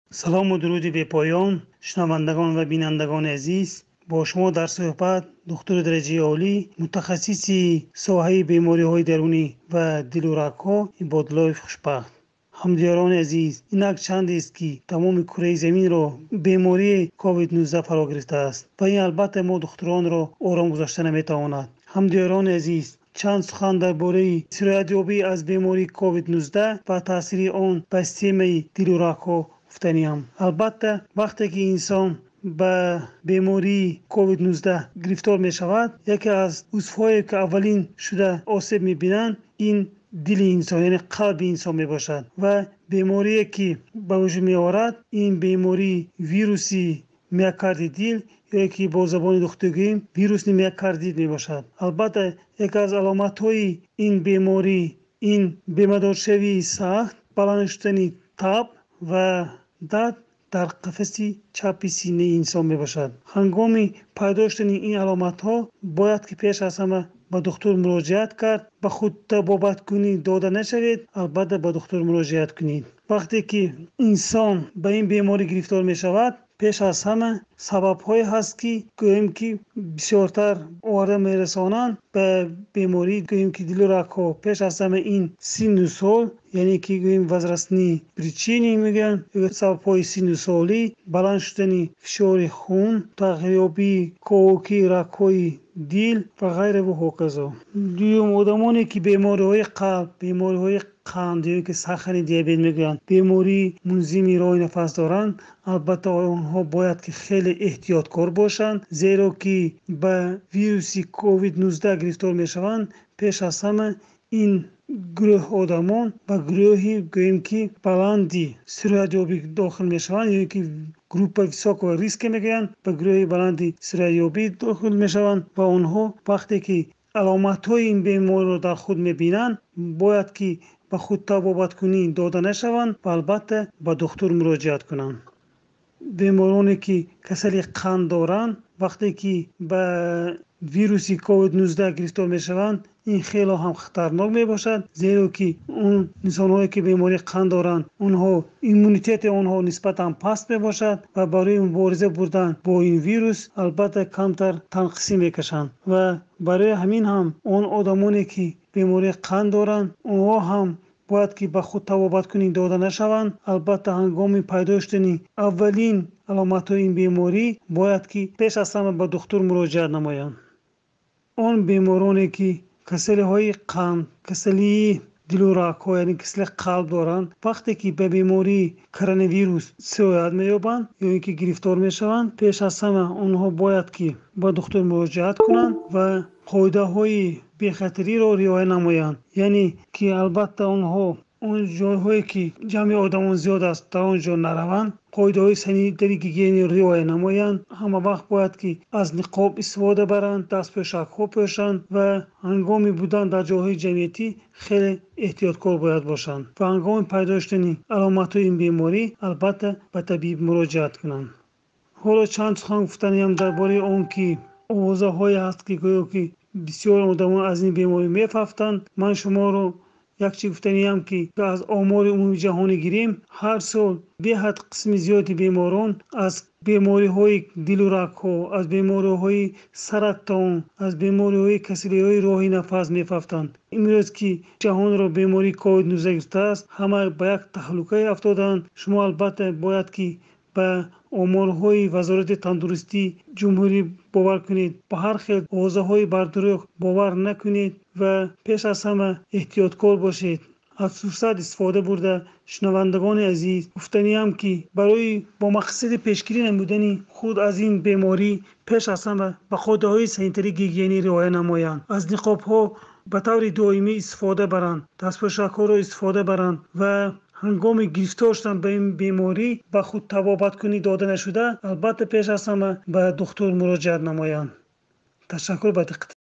салому дуруди бепоён шунавандагон ва бинандагони азиз, бо шумо дар суҳбат духтури дараҷаи олӣ мутахассиси соҳаи бемориҳои дарунӣ ва дилу рагҳо ибодиллоев хушбахт. ҳамдиёрони азиз, инак чандест ки тамоми кураи заминро бемории COVID-19 фаро гирифтааст ва ин албатта мо духтуронро ором гузашта наметавонад. ҳамдиёрони азиз, чанд сухан дар бораи сироятёбӣ аз бемории COVID-19 ва таъсири он ба системаи дилу рагҳо гуфтаниям. албатта вақте ки инсон ба бемории COVID-19 гирифтор мешавад, яке аз узвҳое ки аввалин шуда осеб мебинанд, ин дили инсон, яъне қалби инсон мебошад ва беморие ки ба вуҷуд меорад, ин бемории вируси миокарди дил ё ки бо забони духтурӣ гӯем вирусни миокардит мебошад. албатта яке аз аломатҳои ин беморӣ ин бемадоршавии сахт, баланд шудани таб ва дард дар қафаси чапи синаи инсон мебошад. ҳангоми пайдо шудани ин аломатҳо бояд ки пеш аз ҳама ба духтур муроҷиат кард. ба худ табобаткунӣ дода нашавед, албатта ба духтур муроҷиат кунед. вақте ки инсон ба ин беморӣ гирифтор мешавад, пеш аз ҳама сабабҳое ҳаст ки гӯем ки бисёртар оварда мерасонанд ба беморӣ гӯем ки дилу рагҳо. пеш аз ҳама ин синну сол, яъне ки гӯем возрастни причини мегӯянд, сабабҳои синну солӣ, баланд шудани фишори хун, тағйирёбии коҳокии рагҳои дил ва ғайра ва ҳоказо. дуюм, одамоне ки бемориҳои қалб, бемориҳои қанд ё ки сахари диабет мегӯянд, бемории мунзими роҳи нафас доранд, албатта онҳо бояд ки хеле эҳтиёткор бошанд, зеро ки ба вируси COVID-19 гирифтор мешаванд. пеш аз ҳама ин гурӯҳ одамон ба гурӯҳи гӯем ки баланди сироятёбӣ дохил мешаванд ё ки группа високого риска мегӯянд, ба гурӯҳи баланди сироятёбӣ дохил мешаванд ва онҳо вақте ки аломатҳои ин бемориро дар худ мебинанд, бояд ки ба худ табобаткунӣ дода нашаванд ва албатта ба духтур муроҷиат кунанд. бемороне ки касали қанд доранд, вақте ки ба вируси COVID-19 гирифтор мешаванд, ин хело ҳам хатарнок мебошад, зеро ки он инсонҳое ки бемории қанд доранд, онҳо иммунитети онҳо нисбатан паст мебошад ва барои мубориза бурдан бо ин вирус албатта камтар танқисӣ мекашанд ва барои ҳамин ҳам он одамоне ки бемории қанд доранд, онҳо ҳам бояд ки ба худ табобаткунӣ дода нашаванд. албатта ҳангоми пайдо шудани аввалин аломатҳои ин беморӣ бояд ки пеш аз ҳама ба духтур муроҷиат намоянд. он бемороне ки касалиҳои қанд, касалии дилу рагҳо, яъне касали қалб доранд, вақте ки ба бемории коронавирус сироят меёбанд ё ин ки гирифтор мешаванд, пеш аз ҳама онҳо бояд ки ба духтур муроҷиат кунанд ва қоидаҳои бехатариро риоя намоянд. яъне ки албатта онҳо он ҷойҳое ки ҷамъи одамон зиёд аст, дар он ҷо нараванд, қоидаҳои санитарии гигиенаро риоя намоянд. ҳама вақт бояд ки аз ниқоб истифода баранд, дастпӯшакҳо пӯшанд ва ҳангоми будан дар ҷойҳои ҷамъиятӣ хеле эҳтиёткор бояд бошанд ва ҳангоми пайдо шудани аломатҳои ин беморӣ албатта ба табиб муроҷиат кунанд. ҳоло чанд сухан гуфтаниям дар бораи он ки овозаҳое ҳаст ки гӯё ки бисёр одамон аз ин беморӣ мефафтанд. ман шуморо якчи гуфтаниям ки аз омори умумии ҷаҳонӣ гирем, ҳар сол беҳад қисми зиёди беморон аз бемориҳои дилу рагҳо, аз бемориҳои саратон, аз бемориҳои касалиҳои роҳи нафас мефафтанд. имрӯз ки ҷаҳонро бемории COVID-19 гирифтааст, ҳама ба як таҳлукае афтодаанд. шумо албатта бояд ки ба оморҳои вазорати тандурустӣ ҷумҳурӣ бовар кунед, ба ҳар хел овозаҳои бардурӯғ бовар накунед ва пеш аз ҳама эҳтиёткор бошед. аз фурсат истифода бурда шунавандагони азиз гуфтаниям ки барои бо мақсади пешгирӣ намудани худ аз ин беморӣ пеш аз ҳама ба қоидаҳои санитарии гигиенӣ риоя намоянд, аз ниқобҳо ба таври доимӣ истифода баранд, дастпӯшакҳоро истифода баранд ва ҳангоми гирифтор шудан ба ин беморӣ ба худ табобаткунӣ дода нашуда, албатта пеш аз ҳама ба духтур муроҷиат намоянд. ташаккур ба диққат.